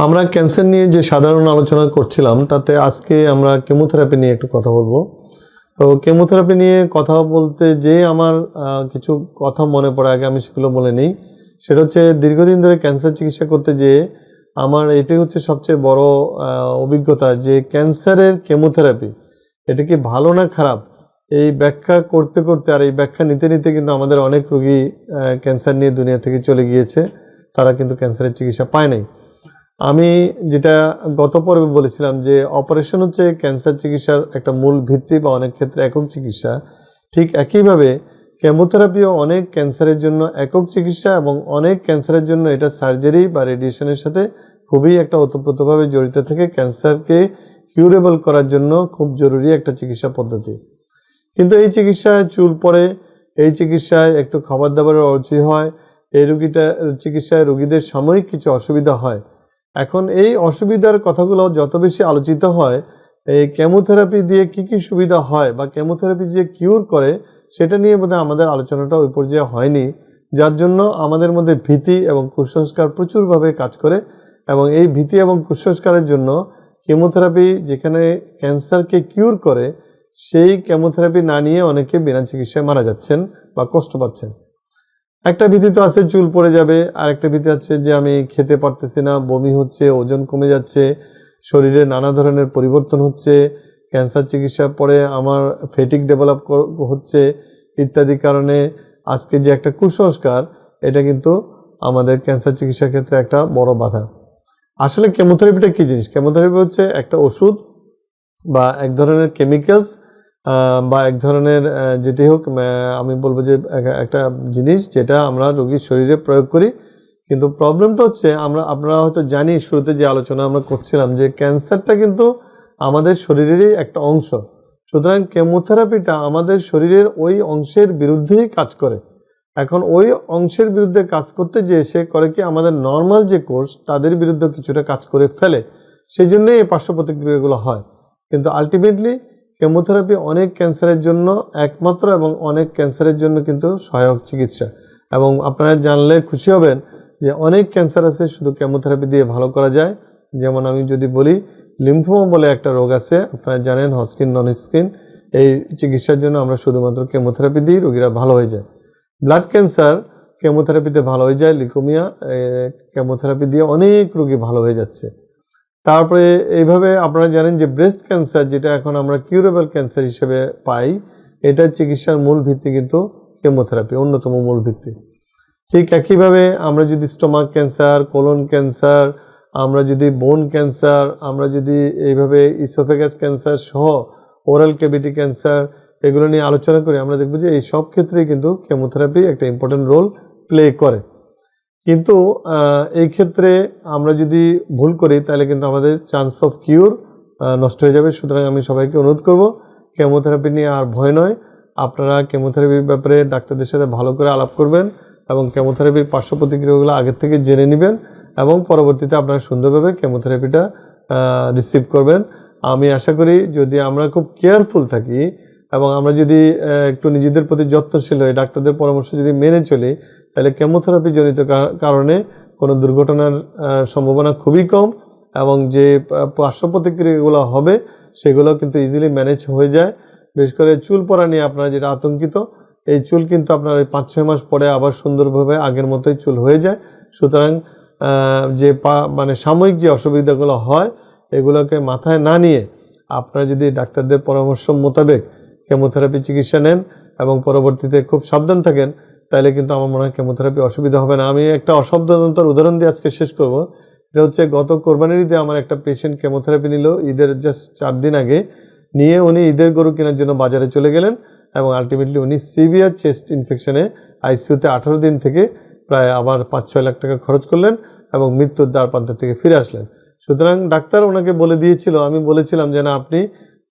আমরা ক্যান্সার নিয়ে যে সাধারণ আলোচনা করছিলাম তাতে আজকে আমরা কেমোথেরাপি নিয়ে একটু কথা বলবো। তো কেমোথেরাপি নিয়ে কথা বলতে যে আমার কিছু কথা মনে পড়ে, আগে আমি সেগুলো বলে নিই। সেটা হচ্ছে দীর্ঘদিন ধরে ক্যান্সার চিকিৎসা করতে যেয়ে আমার এটাই হচ্ছে সবচেয়ে বড় অভিজ্ঞতা যে ক্যান্সারের কেমোথেরাপি এটা কি ভালো না খারাপ, এই ব্যাখ্যা করতে করতে আর এই ব্যাখ্যা নিতে নিতে কিন্তু আমাদের অনেক রোগী ক্যান্সার নিয়ে দুনিয়া থেকে চলে গিয়েছে, তারা কিন্তু ক্যান্সারের চিকিৎসা পায় নাই। আমি যেটা গত পর্বে বলেছিলাম যে অপারেশন হচ্ছে ক্যান্সার চিকিৎসার একটা মূল ভিত্তি বা অনেক ক্ষেত্রে একক চিকিৎসা, ঠিক একইভাবে কেমোথেরাপিও অনেক ক্যান্সারের জন্য একক চিকিৎসা এবং অনেক ক্যান্সারের জন্য এটা সার্জারি বা রেডিয়েশনের সাথে খুবই একটা ওতপ্রোতভাবে জড়িত থেকে ক্যান্সারকে কিউরেবল করার জন্য খুব জরুরি একটা চিকিৎসা পদ্ধতি। কিন্তু এই চিকিৎসায় চুল পড়ে, এই চিকিৎসায় একটু খাবার দাবারের অরুচি হয়, এই চিকিৎসায় রোগীদের সাময়িক কিছু অসুবিধা হয়। এখন এই অসুবিধার কথাগুলো যত বেশি আলোচিত হয়, এই কেমোথেরাপি দিয়ে কি কি সুবিধা হয় বা কেমোথেরাপি যে কিউর করে সেটা নিয়ে বোধহয় আমাদের আলোচনাটা ওই পর্যায়ে হয়নি, যার জন্য আমাদের মধ্যে ভীতি এবং কুসংস্কার প্রচুরভাবে কাজ করে। এবং এই ভীতি এবং কুসংস্কারের জন্য কেমোথেরাপি যেখানে ক্যান্সারকে কিউর করে সেই কেমোথেরাপি না নিয়ে অনেকে বিনা চিকিৎসায় মারা যাচ্ছেন বা কষ্ট পাচ্ছেন। একটা ভীতি তো আছে চুল পড়ে যাবে, আর একটা ভীতি আছে যে আমি খেতে পারতেছি না, বমি হচ্ছে, ওজন কমে যাচ্ছে, শরীরে নানা ধরনের পরিবর্তন হচ্ছে, ক্যান্সার চিকিৎসার পরে আমার ফেটিক ডেভেলপ হচ্ছে ইত্যাদি কারণে আজকে যে একটা কুসংস্কার, এটা কিন্তু আমাদের ক্যান্সার চিকিৎসার ক্ষেত্রে একটা বড় বাধা। আসলে কেমোথেরাপিটা কি জিনিস? কেমোথেরাপি হচ্ছে একটা ওষুধ বা এক ধরনের কেমিক্যালস বা এক ধরনের যেটি হোক, আমি বলবো যে একটা জিনিস যেটা আমরা রোগীর শরীরে প্রয়োগ করি। কিন্তু প্রবলেমটা হচ্ছে আপনারা হয়তো জানি, শুরুতে যে আলোচনা আমরা করছিলাম যে ক্যান্সারটা কিন্তু আমাদের শরীরেরই একটা অংশ, সুতরাং কেমোথেরাপিটা আমাদের শরীরের ওই অংশের বিরুদ্ধেই কাজ করে। এখন ওই অংশের বিরুদ্ধে কাজ করতে যে সে করে কি, আমাদের নর্মাল যে কোষ তাদের বিরুদ্ধে কিছুটা কাজ করে ফেলে, সেই জন্যই এই পার্শ্ব প্রতিক্রিয়াগুলো হয়। কিন্তু আলটিমেটলি কেমোথেরাপি অনেক ক্যান্সারের জন্য একমাত্র এবং অনেক ক্যান্সারের জন্য কিন্তু সহায়ক চিকিৎসা। এবং আপনারা জানলে খুশি হবেন যে অনেক ক্যান্সার আছে শুধু কেমোথেরাপি দিয়ে ভালো করা যায়। যেমন আমি যদি বলি, লিম্ফোমা বলে একটা রোগ আছে, আপনারা জানেন, হজকিন নন স্কিন, এই চিকিৎসার জন্য আমরা শুধুমাত্র কেমোথেরাপি দিই, রোগীরা ভালো হয়ে যায়। ব্লাড ক্যান্সার কেমোথেরাপিতে ভালো হয়ে যায়, লিউকেমিয়া কেমোথেরাপি দিয়ে অনেক রোগী ভালো হয়ে যাচ্ছে। তারপরে এইভাবে আপনারা জানেন যে ব্রেস্ট ক্যান্সার, যেটা এখন আমরা কিউরেবল ক্যান্সার হিসেবে পাই, এটার চিকিৎসার মূল ভিত্তি কিন্তু কেমোথেরাপি, অন্যতম মূল ভিত্তি। ঠিক একইভাবে আমরা যদি স্টোমাক ক্যান্সার, কোলন ক্যান্সার, আমরা যদি বোন ক্যান্সার, আমরা যদি এইভাবে ইসোফেগাস ক্যান্সার সহ ওরাল ক্যাভিটি ক্যান্সার, এগুলো নিয়ে আলোচনা করি, আমরা দেখব যে এই সব ক্ষেত্রেই কিন্তু কেমোথেরাপি একটা ইম্পর্টেন্ট রোল প্লে করে। কিন্তু এই ক্ষেত্রে আমরা যদি ভুল করি তাহলে কিন্তু আমাদের চান্স অফ কিউর নষ্ট হয়ে যাবে। সুতরাং আমি সবাইকে অনুরোধ করব, কেমোথেরাপি নিয়ে আর ভয় নয়, আপনারা কেমোথেরাপির ব্যাপারে ডাক্তারদের সাথে ভালো করে আলাপ করবেন এবং কেমোথেরাপির পার্শ্ব প্রতিক্রিয়াগুলো আগের থেকে জেনে নেবেন এবং পরবর্তীতে আপনারা সুন্দরভাবে কেমোথেরাপিটা রিসিভ করবেন। আমি আশা করি যদি আমরা খুব কেয়ারফুল থাকি এবং আমরা যদি একটু নিজেদের প্রতি যত্নশীল হই, ডাক্তারদের পরামর্শ যদি মেনে চলি, তাহলে কেমোথেরাপি জনিত কারণে কোনো দুর্ঘটনার সম্ভাবনা খুবই কম এবং যে পার্শ্ব প্রতিক্রিয়াগুলো হবে সেগুলো কিন্তু ইজিলি ম্যানেজ হয়ে যায়। বিশেষ করে চুল পড়া নিয়ে আপনারা যেটা আতঙ্কিত, এই চুল কিন্তু আপনার ওই 5-6 মাস পরে আবার সুন্দরভাবে আগের মতোই চুল হয়ে যায়। সুতরাং যে সাময়িক যে অসুবিধাগুলো হয় এগুলোকে মাথায় না নিয়ে আপনারা যদি ডাক্তারদের পরামর্শ মোতাবেক কেমোথেরাপি চিকিৎসা নেন এবং পরবর্তীতে খুব সাবধান থাকেন, তাহলে কিন্তু আমার মনে হয় কেমোথেরাপি অসুবিধা হবে না। আমি একটা অসাবধানতার উদাহরণ দিয়ে আজকে শেষ করব। এটা হচ্ছে গত কোরবানির ঈদে আমার একটা পেশেন্ট কেমোথেরাপি নিল, ঈদের জাস্ট 4 দিন আগে নিয়ে উনি ঈদের গরু কেনার জন্য বাজারে চলে গেলেন এবং আলটিমেটলি উনি সিভিয়ার চেস্ট ইনফেকশনে আইসিইউতে 18 দিন থেকে প্রায় আবার 5-6 লাখ টাকা খরচ করলেন এবং মৃত্যুর দ্বার প্রান্ত থেকে ফিরে আসলেন। সুতরাং ডাক্তার ওনাকে বলে দিয়েছিল, আমি বলেছিলাম যে না, আপনি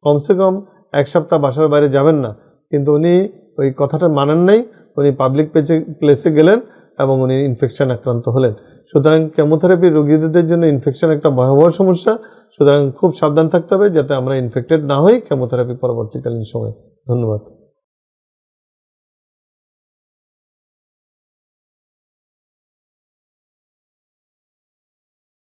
কমসে কম 1 সপ্তাহ বাসার বাইরে যাবেন না, কিন্তু উনি ওই কথাটা মানেন নাই, উনি পাবলিক প্লেসে গেলেন এবং উনি ইনফেকশন আক্রান্ত হলেন। সুতরাং কেমোথেরাপি রোগীদের জন্য ইনফেকশন একটা ভয়াবহ সমস্যা, সুতরাং খুব সাবধান থাকতে হবে যাতে আমরা ইনফেক্টেড না হই কেমোথেরাপি পরবর্তীকালীন সময়। ধন্যবাদ।